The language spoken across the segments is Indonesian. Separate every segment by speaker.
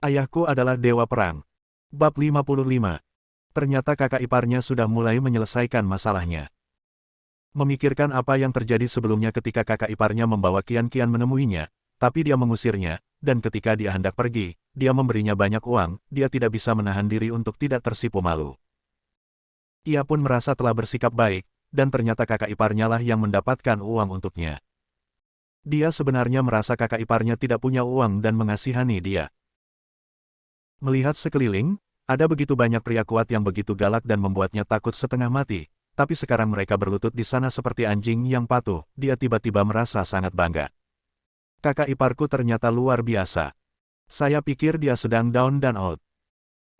Speaker 1: Ayahku adalah dewa perang. Bab 55. Ternyata kakak iparnya sudah mulai menyelesaikan masalahnya. Memikirkan apa yang terjadi sebelumnya ketika kakak iparnya membawa Qian menemuinya, tapi dia mengusirnya, dan ketika dia hendak pergi, dia memberinya banyak uang, dia tidak bisa menahan diri untuk tidak tersipu malu. Ia pun merasa telah bersikap baik, dan ternyata kakak iparnya lah yang mendapatkan uang untuknya. Dia sebenarnya merasa kakak iparnya tidak punya uang dan mengasihani dia. Melihat sekeliling, ada begitu banyak pria kuat yang begitu galak dan membuatnya takut setengah mati, tapi sekarang mereka berlutut di sana seperti anjing yang patuh, dia tiba-tiba merasa sangat bangga. Kakak iparku ternyata luar biasa. Saya pikir dia sedang down dan out.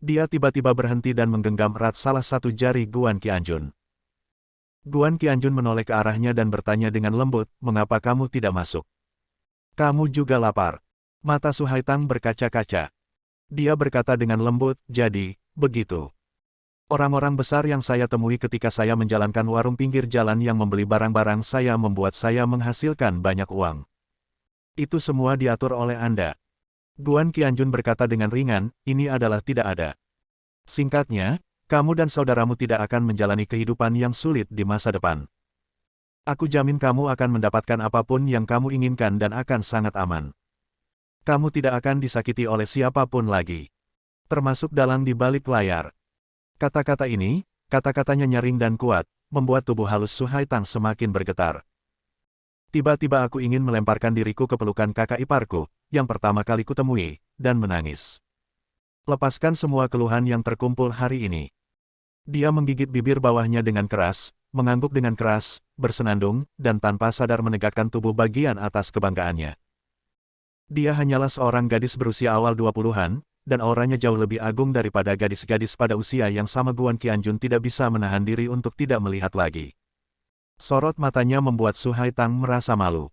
Speaker 1: Dia tiba-tiba berhenti dan menggenggam erat salah satu jari Guan Qianjun. Guan Qianjun menoleh ke arahnya dan bertanya dengan lembut, "Mengapa kamu tidak masuk? Kamu juga lapar." Mata Su Haitang berkaca-kaca. Dia berkata dengan lembut, "Jadi, begitu. Orang-orang besar yang saya temui ketika saya menjalankan warung pinggir jalan yang membeli barang-barang saya membuat saya menghasilkan banyak uang. Itu semua diatur oleh Anda." Guan Qianjun berkata dengan ringan, "Ini adalah tidak ada. Singkatnya, kamu dan saudaramu tidak akan menjalani kehidupan yang sulit di masa depan. Aku jamin kamu akan mendapatkan apapun yang kamu inginkan dan akan sangat aman. Kamu tidak akan disakiti oleh siapapun lagi. Termasuk dalang di balik layar." Kata-kata ini, kata-katanya nyaring dan kuat, membuat tubuh halus Su Haitang semakin bergetar. Tiba-tiba aku ingin melemparkan diriku ke pelukan kakak iparku, yang pertama kali kutemui, dan menangis. Lepaskan semua keluhan yang terkumpul hari ini. Dia menggigit bibir bawahnya dengan keras, mengangguk dengan keras, bersenandung, dan tanpa sadar menegakkan tubuh bagian atas kebanggaannya. Dia hanyalah seorang gadis berusia awal 20-an, dan auranya jauh lebih agung daripada gadis-gadis pada usia yang sama. Guan Qianjun tidak bisa menahan diri untuk tidak melihat lagi. Sorot matanya membuat Su Haitang merasa malu.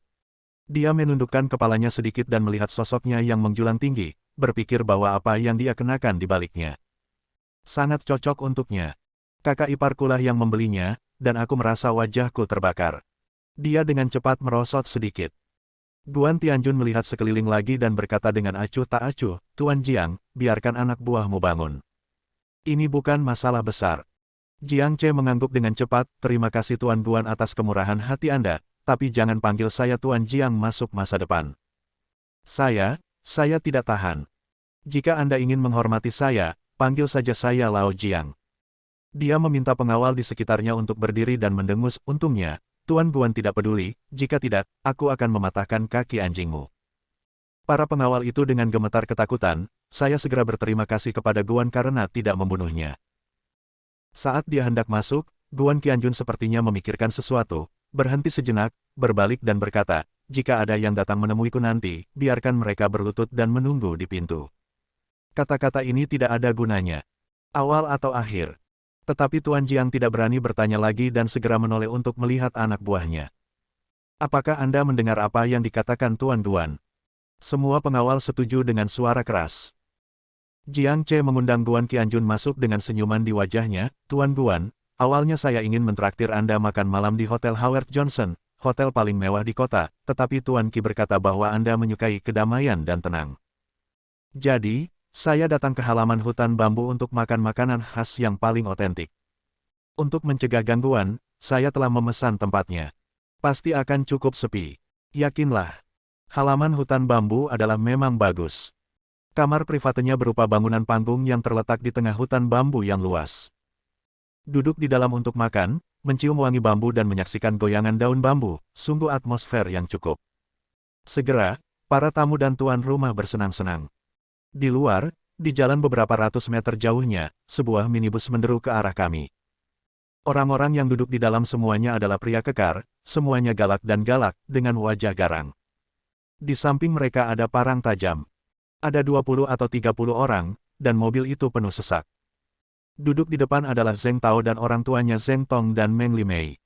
Speaker 1: Dia menundukkan kepalanya sedikit dan melihat sosoknya yang menjulang tinggi, berpikir bahwa apa yang dia kenakan di baliknya sangat cocok untuknya. Kakak iparkulah yang membelinya, dan aku merasa wajahku terbakar. Dia dengan cepat merosot sedikit. Guan Tianjun melihat sekeliling lagi dan berkata dengan acuh tak acuh, "Tuan Jiang, biarkan anak buahmu bangun. Ini bukan masalah besar." Jiang Ce mengangguk dengan cepat, "Terima kasih Tuan Guan atas kemurahan hati Anda, tapi jangan panggil saya Tuan Jiang masuk masa depan. Saya tidak tahan. Jika Anda ingin menghormati saya, panggil saja saya Lao Jiang." Dia meminta pengawal di sekitarnya untuk berdiri dan mendengus, "Untungnya, Tuan Guan tidak peduli, jika tidak, aku akan mematahkan kaki anjingmu." Para pengawal itu dengan gemetar ketakutan, saya segera berterima kasih kepada Guan karena tidak membunuhnya. Saat dia hendak masuk, Guan Qianjun sepertinya memikirkan sesuatu, berhenti sejenak, berbalik dan berkata, "Jika ada yang datang menemuiku nanti, biarkan mereka berlutut dan menunggu di pintu." Kata-kata ini tidak ada gunanya. Awal atau akhir. Tetapi Tuan Jiang tidak berani bertanya lagi dan segera menoleh untuk melihat anak buahnya. "Apakah Anda mendengar apa yang dikatakan Tuan Guan?" Semua pengawal setuju dengan suara keras. Jiang Ce mengundang Guan Qianjun masuk dengan senyuman di wajahnya, "Tuan Guan, awalnya saya ingin mentraktir Anda makan malam di Hotel Howard Johnson, hotel paling mewah di kota, tetapi Tuan Qi berkata bahwa Anda menyukai kedamaian dan tenang. Jadi, saya datang ke halaman hutan bambu untuk makan makanan khas yang paling otentik. Untuk mencegah gangguan, saya telah memesan tempatnya. Pasti akan cukup sepi. Yakinlah. Halaman hutan bambu adalah memang bagus. Kamar privatnya berupa bangunan panggung yang terletak di tengah hutan bambu yang luas. Duduk di dalam untuk makan, mencium wangi bambu dan menyaksikan goyangan daun bambu, sungguh atmosfer yang cukup. Segera, para tamu dan tuan rumah bersenang-senang. Di luar, di jalan beberapa ratus meter jauhnya, sebuah minibus menderu ke arah kami. Orang-orang yang duduk di dalam semuanya adalah pria kekar, semuanya galak dan galak, dengan wajah garang. Di samping mereka ada parang tajam. Ada 20 atau 30 orang, dan mobil itu penuh sesak. Duduk di depan adalah Zheng Tao dan orang tuanya Zheng Tong dan Meng Limei.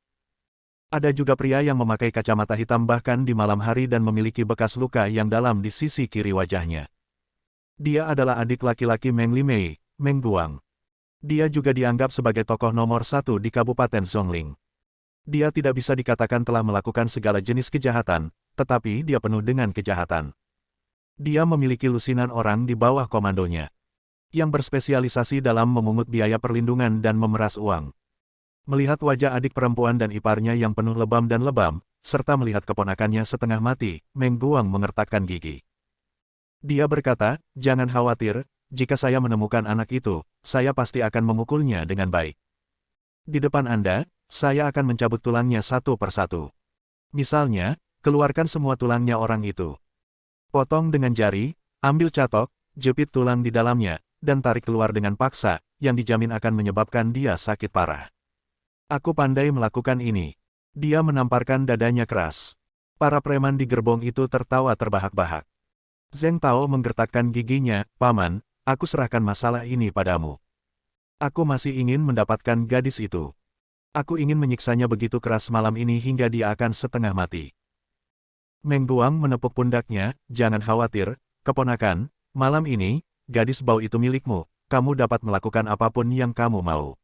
Speaker 1: Ada juga pria yang memakai kacamata hitam bahkan di malam hari dan memiliki bekas luka yang dalam di sisi kiri wajahnya. Dia adalah adik laki-laki Meng Limei, Meng Guang. Dia juga dianggap sebagai tokoh nomor 1 di Kabupaten Zhongling. Dia tidak bisa dikatakan telah melakukan segala jenis kejahatan, tetapi dia penuh dengan kejahatan. Dia memiliki lusinan orang di bawah komandonya, yang berspesialisasi dalam memungut biaya perlindungan dan memeras uang. Melihat wajah adik perempuan dan iparnya yang penuh lebam dan lebam, serta melihat keponakannya setengah mati, Meng Guang mengertakkan gigi. Dia berkata, "Jangan khawatir, jika saya menemukan anak itu, saya pasti akan memukulnya dengan baik. Di depan Anda, saya akan mencabut tulangnya satu persatu. Misalnya, keluarkan semua tulangnya orang itu. Potong dengan jari, ambil catok, jepit tulang di dalamnya, dan tarik keluar dengan paksa, yang dijamin akan menyebabkan dia sakit parah. Aku pandai melakukan ini." Dia menamparkan dadanya keras. Para preman di gerbong itu tertawa terbahak-bahak. Zheng Tao menggertakkan giginya, "Paman, aku serahkan masalah ini padamu. Aku masih ingin mendapatkan gadis itu. Aku ingin menyiksanya begitu keras malam ini hingga dia akan setengah mati." Meng Guang menepuk pundaknya, "Jangan khawatir, keponakan, malam ini, gadis bau itu milikmu, kamu dapat melakukan apapun yang kamu mau.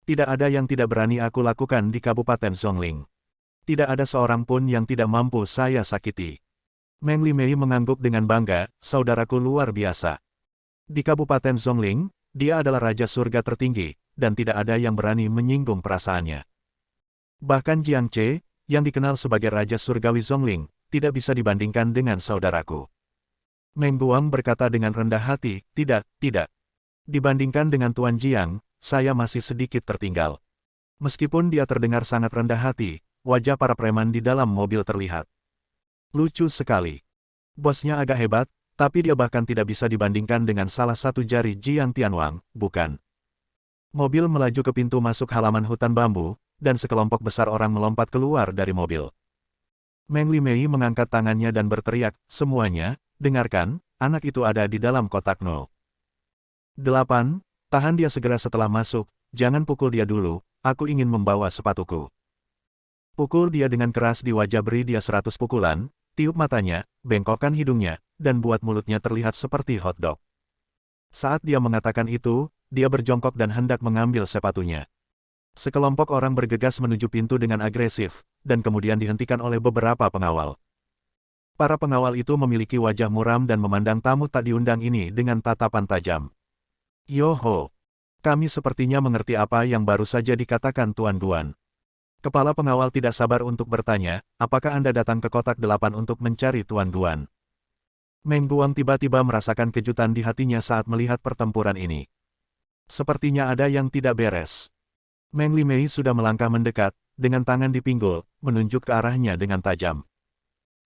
Speaker 1: Tidak ada yang tidak berani aku lakukan di Kabupaten Zhongling. Tidak ada seorang pun yang tidak mampu saya sakiti." Meng Limei mengangguk dengan bangga, "Saudaraku luar biasa. Di Kabupaten Zhongling, dia adalah Raja Surga tertinggi, dan tidak ada yang berani menyinggung perasaannya. Bahkan Jiang Che, yang dikenal sebagai Raja Surgawi Zhongling, tidak bisa dibandingkan dengan saudaraku." Meng Guang berkata dengan rendah hati, Tidak. Dibandingkan dengan Tuan Jiang, saya masih sedikit tertinggal." Meskipun dia terdengar sangat rendah hati, wajah para preman di dalam mobil terlihat lucu sekali. Bosnya agak hebat, tapi dia bahkan tidak bisa dibandingkan dengan salah satu jari Jiang Tianwang, bukan? Mobil melaju ke pintu masuk halaman hutan bambu, dan sekelompok besar orang melompat keluar dari mobil. Meng Limei mengangkat tangannya dan berteriak, "Semuanya, dengarkan, anak itu ada di dalam kotak 08. Tahan dia segera setelah masuk, jangan pukul dia dulu, aku ingin membawa sepatuku." Pukul dia dengan keras di wajah, beri dia 100 pukulan, tiup matanya, bengkokkan hidungnya, dan buat mulutnya terlihat seperti hotdog. Saat dia mengatakan itu, dia berjongkok dan hendak mengambil sepatunya. Sekelompok orang bergegas menuju pintu dengan agresif, dan kemudian dihentikan oleh beberapa pengawal. Para pengawal itu memiliki wajah muram dan memandang tamu tak diundang ini dengan tatapan tajam. "Yoho, kami sepertinya mengerti apa yang baru saja dikatakan Tuan Guan." Kepala pengawal tidak sabar untuk bertanya, "Apakah Anda datang ke kotak 8 untuk mencari Tuan Guan?" Meng Guang tiba-tiba merasakan kejutan di hatinya saat melihat pertempuran ini. Sepertinya ada yang tidak beres. Meng Limei sudah melangkah mendekat, dengan tangan di pinggul, menunjuk ke arahnya dengan tajam.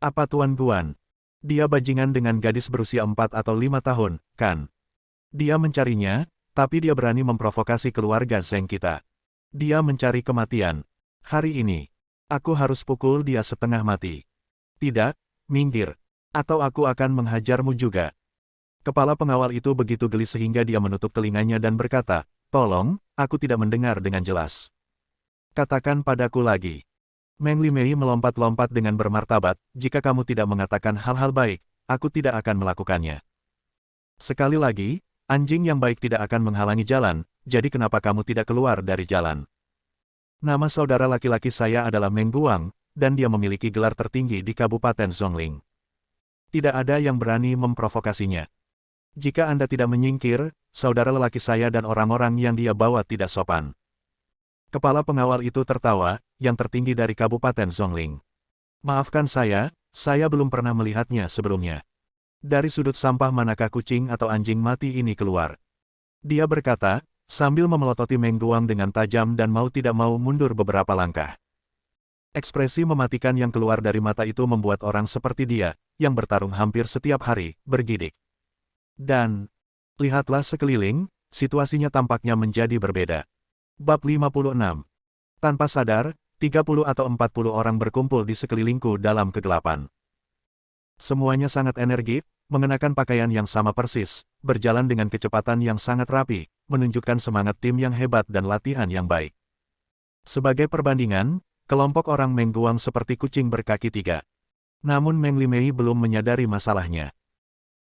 Speaker 1: "Apa Tuan Guan? Dia bajingan dengan gadis berusia 4 atau 5 tahun, kan? Dia mencarinya, tapi dia berani memprovokasi keluarga Zheng kita. Dia mencari kematian. Hari ini, aku harus pukul dia setengah mati. Tidak, minggir, atau aku akan menghajarmu juga." Kepala pengawal itu begitu geli sehingga dia menutup telinganya dan berkata, "Tolong, aku tidak mendengar dengan jelas. Katakan padaku lagi." Meng Limei melompat-lompat dengan bermartabat, "Jika kamu tidak mengatakan hal-hal baik, aku tidak akan melakukannya. Sekali lagi, anjing yang baik tidak akan menghalangi jalan, jadi kenapa kamu tidak keluar dari jalan? Nama saudara laki-laki saya adalah Meng Guang, dan dia memiliki gelar tertinggi di Kabupaten Zhongling. Tidak ada yang berani memprovokasinya. Jika Anda tidak menyingkir, saudara lelaki saya dan orang-orang yang dia bawa tidak sopan." Kepala pengawal itu tertawa, "Yang tertinggi dari Kabupaten Zhongling. Maafkan saya belum pernah melihatnya sebelumnya. Dari sudut sampah manakah kucing atau anjing mati ini keluar?" Dia berkata, sambil memelototi Meng Guang dengan tajam dan mau tidak mau mundur beberapa langkah. Ekspresi mematikan yang keluar dari mata itu membuat orang seperti dia, yang bertarung hampir setiap hari, bergidik. Dan, lihatlah sekeliling, situasinya tampaknya menjadi berbeda. Bab 56. Tanpa sadar, 30 atau 40 orang berkumpul di sekelilingku dalam kegelapan. Semuanya sangat energik, mengenakan pakaian yang sama persis, berjalan dengan kecepatan yang sangat rapi, menunjukkan semangat tim yang hebat dan latihan yang baik. Sebagai perbandingan, kelompok orang Meng Guang seperti kucing berkaki 3. Namun Meng Limei belum menyadari masalahnya.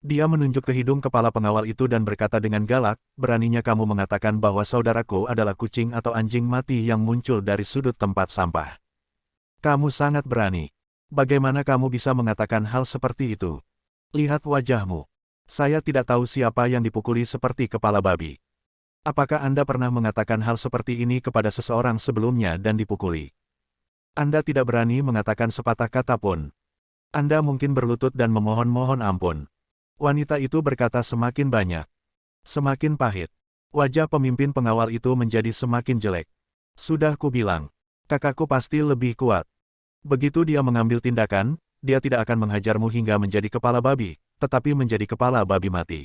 Speaker 1: Dia menunjuk ke hidung kepala pengawal itu dan berkata dengan galak, "Beraninya kamu mengatakan bahwa saudaraku adalah kucing atau anjing mati yang muncul dari sudut tempat sampah. Kamu sangat berani. Bagaimana kamu bisa mengatakan hal seperti itu?" Lihat wajahmu. Saya tidak tahu siapa yang dipukuli seperti kepala babi. Apakah Anda pernah mengatakan hal seperti ini kepada seseorang sebelumnya dan dipukuli? Anda tidak berani mengatakan sepatah kata pun. Anda mungkin berlutut dan memohon-mohon ampun. Wanita itu berkata semakin banyak. Semakin pahit. Wajah pemimpin pengawal itu menjadi semakin jelek. Sudah kubilang, kakakku pasti lebih kuat. Begitu dia mengambil tindakan, dia tidak akan menghajarmu hingga menjadi kepala babi, tetapi menjadi kepala babi mati.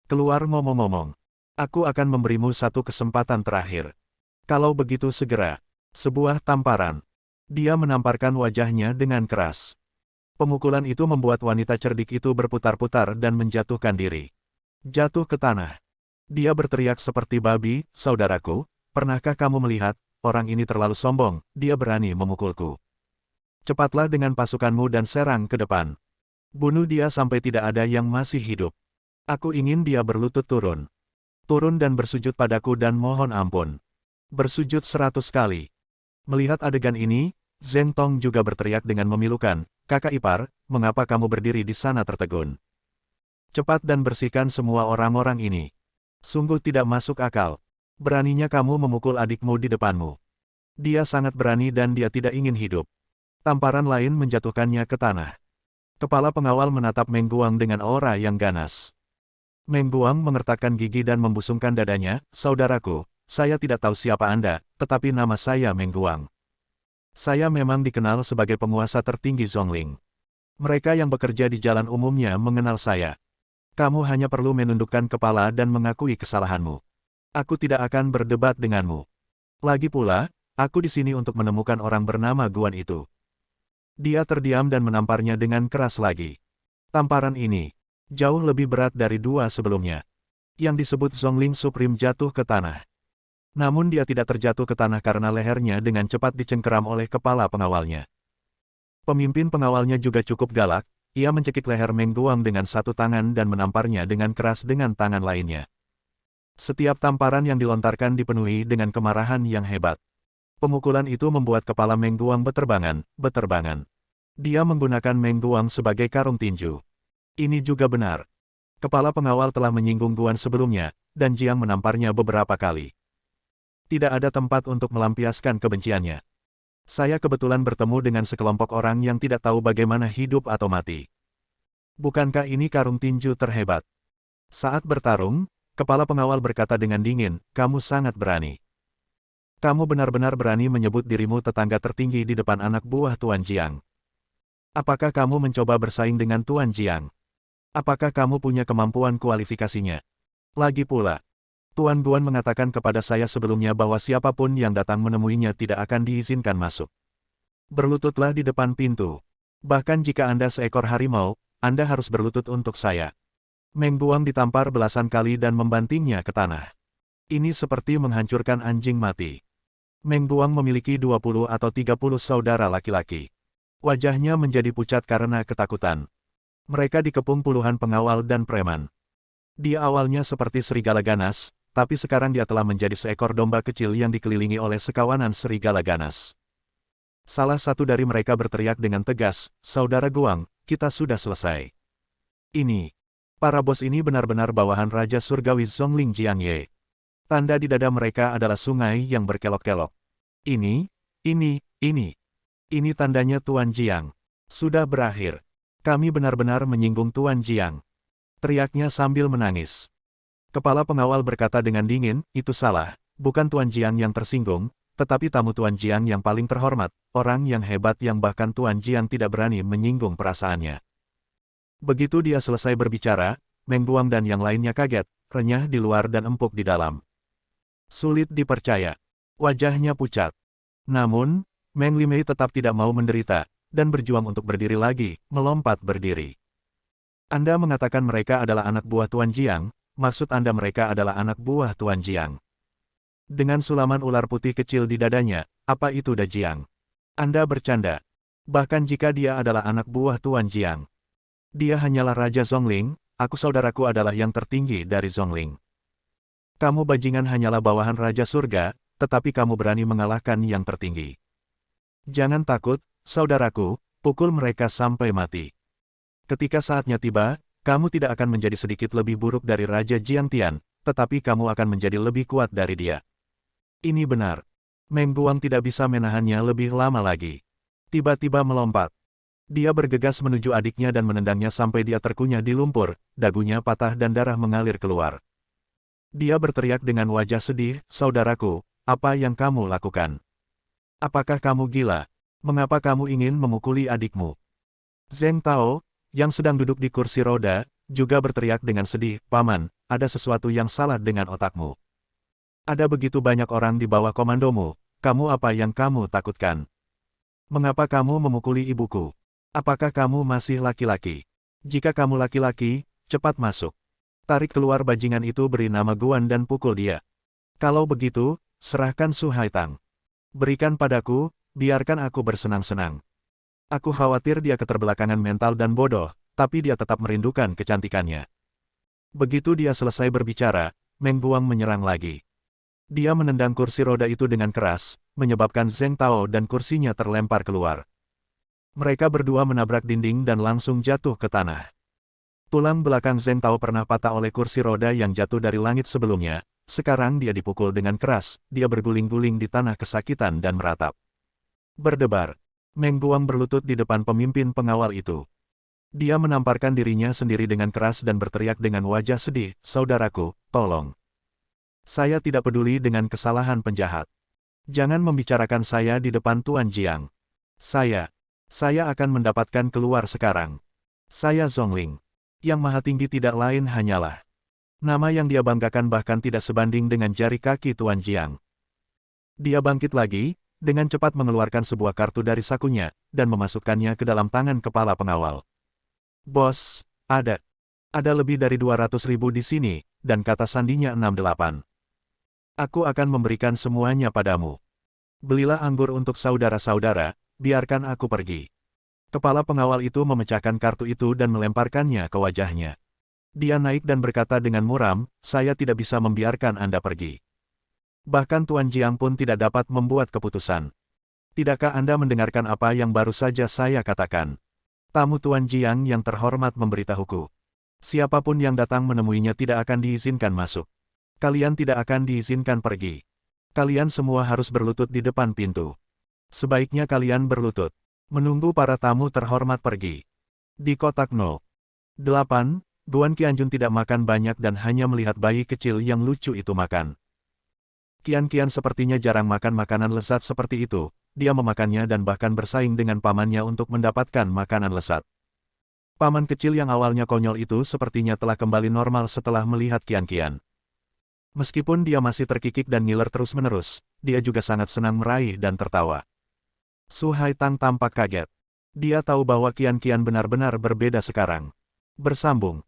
Speaker 1: Keluar ngomong-ngomong. Aku akan memberimu satu kesempatan terakhir. Kalau begitu segera. Sebuah tamparan. Dia menamparkan wajahnya dengan keras. Pemukulan itu membuat wanita cerdik itu berputar-putar dan menjatuhkan diri. Jatuh ke tanah. Dia berteriak seperti babi, saudaraku, pernahkah kamu melihat, orang ini terlalu sombong, dia berani memukulku. Cepatlah dengan pasukanmu dan serang ke depan. Bunuh dia sampai tidak ada yang masih hidup. Aku ingin dia berlutut turun. Turun dan bersujud padaku dan mohon ampun. Bersujud 100 kali. Melihat adegan ini, Zheng Tong juga berteriak dengan memilukan, kakak ipar, mengapa kamu berdiri di sana tertegun? Cepat dan bersihkan semua orang-orang ini. Sungguh tidak masuk akal. Beraninya kamu memukul adikmu di depanmu. Dia sangat berani dan dia tidak ingin hidup. Tamparan lain menjatuhkannya ke tanah. Kepala pengawal menatap Meng Guang dengan aura yang ganas. Meng Guang mengertakkan gigi dan membusungkan dadanya, saudaraku, saya tidak tahu siapa Anda, tetapi nama saya Meng Guang. Saya memang dikenal sebagai penguasa tertinggi Zhongling. Mereka yang bekerja di jalan umumnya mengenal saya. Kamu hanya perlu menundukkan kepala dan mengakui kesalahanmu. Aku tidak akan berdebat denganmu. Lagi pula, aku di sini untuk menemukan orang bernama Guan itu. Dia terdiam dan menamparnya dengan keras lagi. Tamparan ini jauh lebih berat dari dua sebelumnya. Yang disebut Zhongling Supreme jatuh ke tanah. Namun dia tidak terjatuh ke tanah karena lehernya dengan cepat dicengkeram oleh kepala pengawalnya. Pemimpin pengawalnya juga cukup galak, ia mencekik leher Meng Guang dengan satu tangan dan menamparnya dengan keras dengan tangan lainnya. Setiap tamparan yang dilontarkan dipenuhi dengan kemarahan yang hebat. Pemukulan itu membuat kepala Meng Guang beterbangan. Dia menggunakan Meng Guang sebagai karung tinju. Ini juga benar. Kepala pengawal telah menyinggung Guan sebelumnya, dan Jiang menamparnya beberapa kali. Tidak ada tempat untuk melampiaskan kebenciannya. Saya kebetulan bertemu dengan sekelompok orang yang tidak tahu bagaimana hidup atau mati. Bukankah ini karung tinju terhebat? Saat bertarung, kepala pengawal berkata dengan dingin, kamu sangat berani. Kamu benar-benar berani menyebut dirimu tetangga tertinggi di depan anak buah Tuan Jiang. Apakah kamu mencoba bersaing dengan Tuan Jiang? Apakah kamu punya kemampuan kualifikasinya? Lagi pula, Tuan Guan mengatakan kepada saya sebelumnya bahwa siapapun yang datang menemuinya tidak akan diizinkan masuk. Berlututlah di depan pintu. Bahkan jika Anda seekor harimau, Anda harus berlutut untuk saya. Meng Guang ditampar belasan kali dan membantingnya ke tanah. Ini seperti menghancurkan anjing mati. Meng Guang memiliki 20 atau 30 saudara laki-laki. Wajahnya menjadi pucat karena ketakutan. Mereka dikepung puluhan pengawal dan preman. Dia awalnya seperti serigala ganas, tapi sekarang dia telah menjadi seekor domba kecil yang dikelilingi oleh sekawanan serigala ganas. Salah satu dari mereka berteriak dengan tegas, Saudara Guang, kita sudah selesai. Ini. Para bos ini benar-benar bawahan Raja Surgawi Zhongling Jiangye. Tanda di dada mereka adalah sungai yang berkelok-kelok. Ini tandanya Tuan Jiang. Sudah berakhir. Kami benar-benar menyinggung Tuan Jiang. Teriaknya sambil menangis. Kepala pengawal berkata dengan dingin, itu salah, bukan Tuan Jiang yang tersinggung, tetapi tamu Tuan Jiang yang paling terhormat, orang yang hebat yang bahkan Tuan Jiang tidak berani menyinggung perasaannya. Begitu dia selesai berbicara, Meng Guang dan yang lainnya kaget, renyah di luar dan empuk di dalam. Sulit dipercaya. Wajahnya pucat. Namun, Meng Limei tetap tidak mau menderita, dan berjuang untuk berdiri lagi, melompat berdiri. Anda mengatakan mereka adalah anak buah Tuan Jiang, maksud Anda mereka adalah anak buah Tuan Jiang. Dengan sulaman ular putih kecil di dadanya, apa itu Da Jiang? Anda bercanda. Bahkan jika dia adalah anak buah Tuan Jiang. Dia hanyalah Raja Zhongling, aku saudaraku adalah yang tertinggi dari Zhongling. Kamu bajingan hanyalah bawahan Raja Surga, tetapi kamu berani mengalahkan yang tertinggi. Jangan takut, saudaraku, pukul mereka sampai mati. Ketika saatnya tiba, kamu tidak akan menjadi sedikit lebih buruk dari Raja Jiangtian, tetapi kamu akan menjadi lebih kuat dari dia. Ini benar. Meng Guang tidak bisa menahannya lebih lama lagi. Tiba-tiba melompat. Dia bergegas menuju adiknya dan menendangnya sampai dia terkunyah di lumpur, dagunya patah dan darah mengalir keluar. Dia berteriak dengan wajah sedih, "Saudaraku, apa yang kamu lakukan? Apakah kamu gila? Mengapa kamu ingin memukuli adikmu?" Zheng Tao, yang sedang duduk di kursi roda, juga berteriak dengan sedih, "Paman, ada sesuatu yang salah dengan otakmu. Ada begitu banyak orang di bawah komandomu, kamu apa yang kamu takutkan? Mengapa kamu memukuli ibuku? Apakah kamu masih laki-laki? Jika kamu laki-laki, cepat masuk. Tarik keluar bajingan itu beri nama Guan dan pukul dia. Kalau begitu, serahkan Su Haitang. Berikan padaku, biarkan aku bersenang-senang. Aku khawatir dia keterbelakangan mental dan bodoh, tapi dia tetap merindukan kecantikannya." Begitu dia selesai berbicara, Meng Guang menyerang lagi. Dia menendang kursi roda itu dengan keras, menyebabkan Zheng Tao dan kursinya terlempar keluar. Mereka berdua menabrak dinding dan langsung jatuh ke tanah. Tulang belakang Zheng Tao pernah patah oleh kursi roda yang jatuh dari langit sebelumnya, sekarang dia dipukul dengan keras, dia berguling-guling di tanah kesakitan dan meratap. Berdebar. Meng Guang berlutut di depan pemimpin pengawal itu. Dia menamparkan dirinya sendiri dengan keras dan berteriak dengan wajah sedih, "Saudaraku, tolong. Saya tidak peduli dengan kesalahan penjahat. Jangan membicarakan saya di depan Tuan Jiang. Saya akan mendapatkan keluar sekarang. Saya Zhongling. Yang maha tinggi tidak lain hanyalah." Nama yang dia banggakan bahkan tidak sebanding dengan jari kaki Tuan Jiang. Dia bangkit lagi, dengan cepat mengeluarkan sebuah kartu dari sakunya, dan memasukkannya ke dalam tangan kepala pengawal. "Bos, ada lebih dari 200.000 di sini," dan kata sandinya 68. "Aku akan memberikan semuanya padamu. Belilah anggur untuk saudara-saudara, biarkan aku pergi." Kepala pengawal itu memecahkan kartu itu dan melemparkannya ke wajahnya. Dia naik dan berkata dengan muram, "Saya tidak bisa membiarkan Anda pergi. Bahkan Tuan Jiang pun tidak dapat membuat keputusan. Tidakkah Anda mendengarkan apa yang baru saja saya katakan? Tamu Tuan Jiang yang terhormat memberitahuku. Siapapun yang datang menemuinya tidak akan diizinkan masuk. Kalian tidak akan diizinkan pergi. Kalian semua harus berlutut di depan pintu. Sebaiknya kalian berlutut, menunggu para tamu terhormat pergi." Di kotak 08, Guan Qianjun tidak makan banyak dan hanya melihat bayi kecil yang lucu itu makan. Qian sepertinya jarang makan makanan lezat seperti itu, dia memakannya dan bahkan bersaing dengan pamannya untuk mendapatkan makanan lezat. Paman kecil yang awalnya konyol itu sepertinya telah kembali normal setelah melihat Qian. Meskipun dia masih terkikik dan ngiler terus-menerus, dia juga sangat senang meraih dan tertawa. Su Haitang tampak kaget. Dia tahu bahwa Qian benar-benar berbeda sekarang. Bersambung.